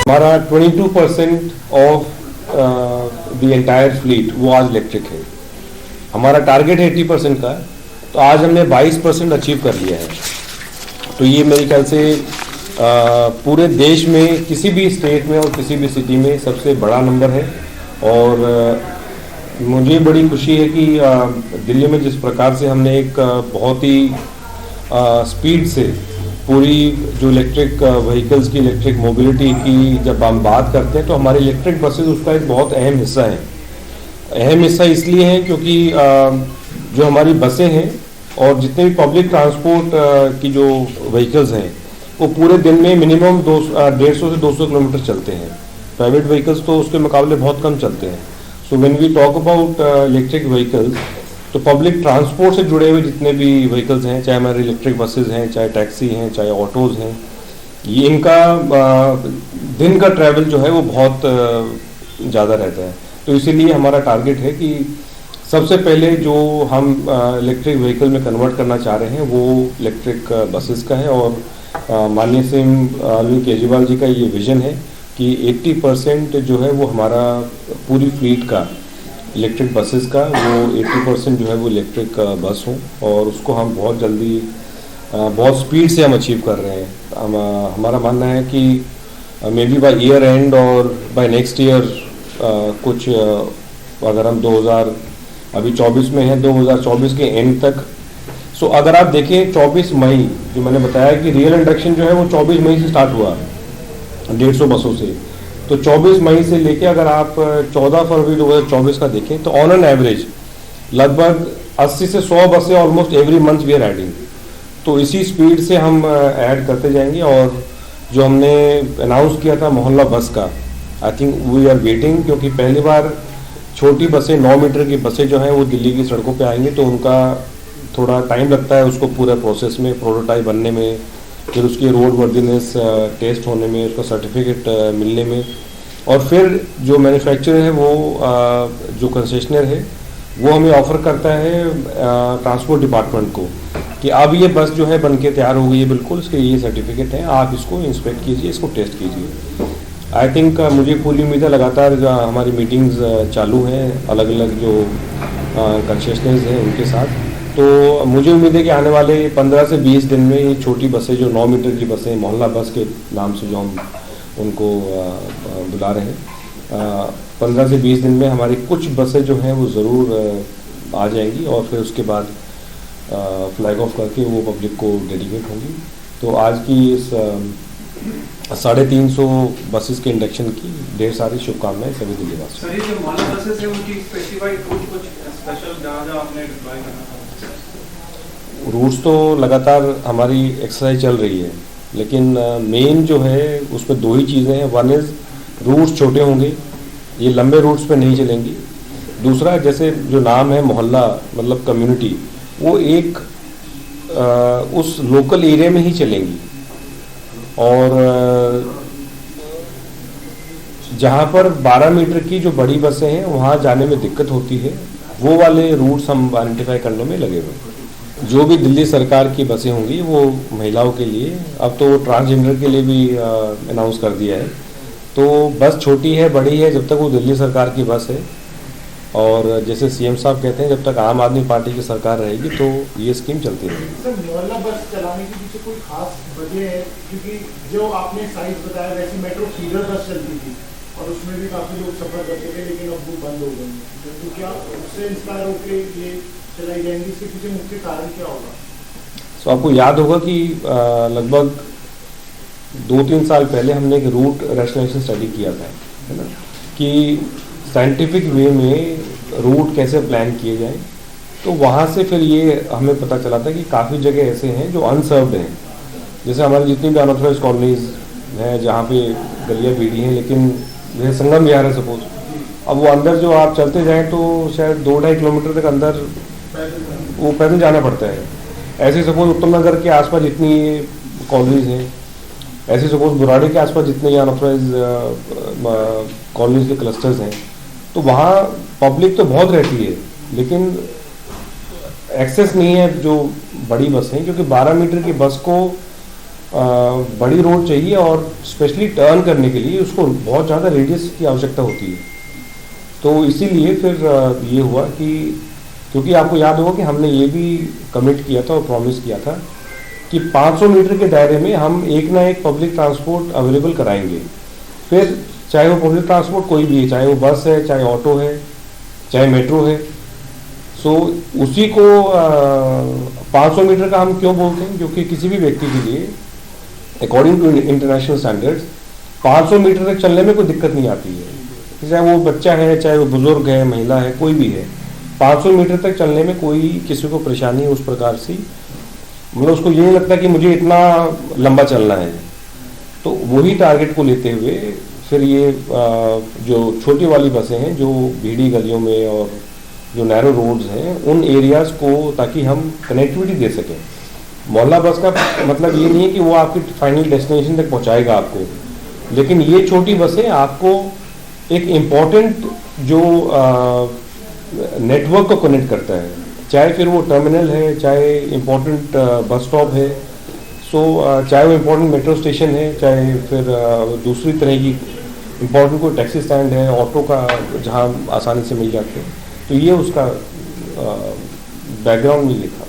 हमारा 22% of the entire fleet वो आज इलेक्ट्रिक है। हमारा टारगेट है 80% का, तो आज हमने 22% अचीव कर लिया है। तो ये मेरे ख्याल से पूरे देश में किसी भी स्टेट में और किसी भी सिटी में सबसे बड़ा नंबर है। और मुझे बड़ी खुशी है कि दिल्ली में जिस प्रकार से हमने एक बहुत ही स्पीड से पूरी जो इलेक्ट्रिक व्हीकल्स की, इलेक्ट्रिक मोबिलिटी की जब हम बात करते हैं, तो हमारे इलेक्ट्रिक बसेस उसका एक बहुत अहम हिस्सा है। अहम हिस्सा इसलिए है क्योंकि जो हमारी बसें हैं और जितने भी पब्लिक ट्रांसपोर्ट की जो व्हीकल्स हैं वो पूरे दिन में मिनिमम 150 से 200 किलोमीटर चलते हैं। प्राइवेट व्हीकल्स तो उसके मुकाबले बहुत कम चलते हैं। So when we talk about electric vehicles, तो पब्लिक ट्रांसपोर्ट से जुड़े हुए जितने भी व्हीकल्स हैं, चाहे हमारे इलेक्ट्रिक बसेज हैं, चाहे टैक्सी हैं, चाहे ऑटोज़ हैं, ये इनका दिन का ट्रैवल जो है वो बहुत ज़्यादा रहता है। तो इसीलिए हमारा टारगेट है कि सबसे पहले जो हम इलेक्ट्रिक व्हीकल में कन्वर्ट करना चाह रहे हैं वो इलेक्ट्रिक बसेस का है। और माननीय सीएम अरविंद केजरीवाल जी का ये विजन है कि 80% जो है वो हमारा पूरी फ्लीट का इलेक्ट्रिक बसेस का वो 80% जो है वो इलेक्ट्रिक बस हो, और उसको हम बहुत जल्दी बहुत स्पीड से हम अचीव कर रहे हैं। हमारा मानना है कि may be by year and और बाय नेक्स्ट ईयर कुछ अगर हम 2024 में हैं, 2024 के एंड तक। सो अगर आप देखें 24 मई जो मैंने बताया कि रियल इंडक्शन जो है वो 24 मई से स्टार्ट हुआ 150 बसों से। तो 24 मई से लेके अगर आप 14 फरवरी 2024 का देखें तो ऑन एन एवरेज लगभग 80 से 100 बसें almost every month we are adding. तो इसी स्पीड से हम ऐड करते जाएंगे। और जो हमने अनाउंस किया था मोहल्ला बस का, I think we are waiting, क्योंकि पहली बार छोटी बसें 9 मीटर की बसें जो हैं वो दिल्ली की सड़कों पे आएंगी, तो उनका थोड़ा टाइम लगता है उसको पूरा प्रोसेस में, प्रोटोटाइप बनने में, फिर उसकी रोड वर्दीनेस टेस्ट होने में, उसका सर्टिफिकेट मिलने में, और फिर जो मैन्युफैक्चरर है वो जो कंसेशनर है वो हमें ऑफर करता है ट्रांसपोर्ट डिपार्टमेंट को कि अब ये बस जो है बन के तैयार हो गई है, बिल्कुल इसके ये सर्टिफिकेट है, आप इसको इंस्पेक्ट कीजिए, इसको टेस्ट कीजिए। आई थिंक मुझे पूरी उम्मीद है, लगातार हमारी मीटिंग्स चालू हैं अलग अलग जो कंसेशनर्स हैं उनके साथ। तो मुझे उम्मीद है कि आने वाले 15 से 20 दिन में ये छोटी बसें जो 9 मीटर की बसें, मोहल्ला बस के नाम से जो हम उनको बुला रहे हैं, 15 से 20 दिन में हमारी कुछ बसें जो हैं वो ज़रूर आ जाएंगी, और फिर उसके बाद फ्लैग ऑफ करके वो पब्लिक को डेडिकेट होंगी। तो आज की इस 350 बसेस के इंडक्शन की ढेर सारी शुभकामनाएं सभी दिल्लीवासियों। सर, जो मोहल्ला बसेस है उनकी स्पेसिफाइड रूट कुछ स्पेशल जहाँ आपने डिप्लॉय करना था? रूट्स तो लगातार हमारी एक्सरसाइज चल रही है, लेकिन मेन जो है उसमें 2 ही चीज़ें हैं। वन इज़ रूट्स छोटे होंगे, ये लंबे रूट्स पे नहीं चलेंगी। दूसरा, जैसे जो नाम है मोहल्ला मतलब कम्युनिटी, वो एक उस लोकल एरिया में ही चलेंगी, और जहाँ पर 12 मीटर की जो बड़ी बसें हैं वहाँ जाने में दिक्कत होती है, वो वाले रूट्स हम आइडेंटिफाई करने में लगे हुए हैं। जो भी दिल्ली सरकार की बसें होंगी वो महिलाओं के लिए, अब तो ट्रांसजेंडर के लिए भी अनाउंस कर दिया है। तो बस छोटी है बड़ी है, जब तक वो दिल्ली सरकार की बस है, और जैसे सीएम साहब कहते हैं जब तक आम आदमी पार्टी की सरकार रहेगी तो ये स्कीम चलती रहेगी। सर, मोहल्ला बस चलाने के पीछे कोई खास वजह है? क्योंकि जो आपने साइज बताया वैसी मेट्रो फीडर बस चलती थी और उसमें भी काफ़ी लोग सफर करते थे, लेकिन अब वो बंद हो गई। तो क्या उससे इंस्पायर होकर ये चलाई जाएंगी? इसके पीछे मुख्य कारण क्या होगा? तो आपको याद होगा कि लगभग 2-3 साल पहले हमने एक रूट रैशनलाइजेशन स्टडी किया था, है ना, कि साइंटिफिक वे में रूट कैसे प्लान किए जाएं। तो वहाँ से फिर ये हमें पता चला था कि काफ़ी जगह ऐसे हैं जो अनसर्व्ड हैं। जैसे हमारी जितनी भी अनऑथराइज्ड कॉलोनीज हैं जहाँ पे गलियाँ बीड़ी हैं, लेकिन जैसे संगम विहार है सपोज, अब वो अंदर जो आप चलते जाएं तो शायद 2-2.5 किलोमीटर तक अंदर वो पैदल जाना पड़ता है। ऐसे सपोज उत्तम नगर के आसपास जितनी कॉलोनीज हैं, ऐसे सपोज बुराड़ी के आसपास जितने अनऑथराइज्ड कॉलोनीज के क्लस्टर्स हैं, तो वहाँ पब्लिक तो बहुत रहती है लेकिन एक्सेस नहीं है जो बड़ी बस हैं, क्योंकि 12 मीटर की बस को बड़ी रोड चाहिए और स्पेशली टर्न करने के लिए उसको बहुत ज़्यादा रेडियस की आवश्यकता होती है। तो इसीलिए फिर ये हुआ कि क्योंकि आपको याद होगा कि हमने ये भी कमिट किया था और प्रॉमिस किया था कि 500 मीटर के दायरे में हम एक ना एक पब्लिक ट्रांसपोर्ट अवेलेबल कराएंगे। फिर चाहे वो पब्लिक ट्रांसपोर्ट कोई भी है, चाहे वो बस है, चाहे ऑटो है, चाहे मेट्रो है। सो उसी को 500 मीटर का हम क्यों बोलते हैं, क्योंकि किसी भी व्यक्ति के लिए according to international standards 500 metre तक चलने में कोई दिक्कत नहीं आती है। चाहे वो बच्चा है, चाहे वो बुजुर्ग है, महिला है, कोई भी है, 500 मीटर तक चलने में कोई किसी को परेशानी उस प्रकार से, मतलब उसको ये नहीं लगता कि मुझे इतना लंबा चलना है। तो वही टारगेट को लेते हुए फिर ये जो छोटी वाली बसें हैं जो भीड़ी गलियों में और जो नैरो रोड्स हैं उन एरियाज़ को, ताकि हम कनेक्टिविटी दे सकें। मोहल्ला बस का मतलब ये नहीं है कि वो आपकी फाइनल डेस्टिनेशन तक पहुंचाएगा आपको, लेकिन ये छोटी बसें आपको एक इम्पॉर्टेंट जो नेटवर्क को कनेक्ट करता है, चाहे फिर वो टर्मिनल है, चाहे इम्पोर्टेंट बस स्टॉप है, चाहे वो इम्पोर्टेंट मेट्रो स्टेशन है, चाहे फिर दूसरी तरह की इम्पोर्टेंट कोई टैक्सी स्टैंड है, ऑटो का जहाँ आसानी से मिल जाते हैं। तो ये उसका बैकग्राउंड में लिखा।